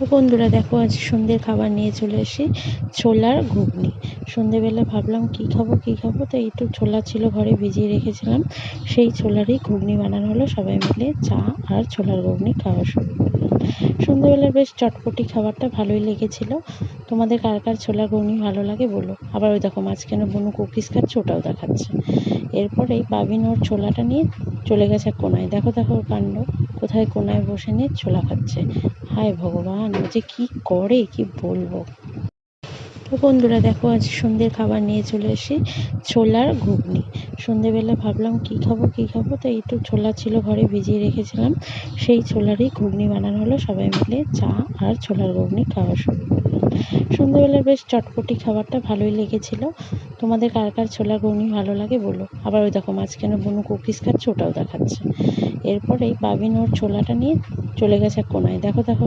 তো বন্ধুরা দেখো, আজ সন্ধ্যের খাবার নিয়ে চলে এসেছি ছোলার ঘুগনি। সন্ধ্যেবেলা ভাবলাম কি খাবো, তো একটু ছোলা ছিল ঘরে, ভিজিয়ে রেখেছিলাম। সেই ছোলারই ঘুগনি বানানো হলো। সবাই মিলে চা আর ছোলার ঘুগনি খাওয়া শুরু করলাম। সন্ধ্যেবেলা বেশ চটপটি খাবারটা ভালোই লেগেছিল। তোমাদের কার কার ছোলার ঘুগনি ভালো লাগে বলো। আবার ওই দেখো মাঝখানে বনু কুকিজ খাচ্ছে, ওটাও দেখাচ্ছে। এরপরেই বাবিন ওর ছোলাটা নিয়ে চলে গেছে কোনায়। দেখো দেখো ওর কাণ্ড, কোথায় কোনায় বসে নিয়ে ছোলা খাচ্ছে। হায় ভগবান, ও যে কি করে কি বলবো। তো বন্ধুরা দেখো, আজ সন্ধ্যের খাবার নিয়ে চলে এসেছি ছোলার ঘুগনি। সন্ধ্যেবেলা ভাবলাম কি খাবো, তো একটু ছোলা ছিল ঘরে, ভিজিয়ে রেখেছিলাম। সেই ছোলারই ঘুগনি বানানো হলো। সবাই মিলে চা আর ছোলার ঘুগনি খাওয়া শুরু করলাম। সন্ধ্যেবেলার বেশ চটপটি খাবারটা ভালোই লেগেছিল। তোমাদের কার কার ছোলার ঘুগনি ভালো লাগে বলো। আবার ওই দেখো মাঝখানে বনু কুকিজ খাচ্ছে, ওটাও দেখাচ্ছে। এরপরেই বাবিন ওর ছোলাটা নিয়ে চলে গেছে কোনায়। দেখো দেখো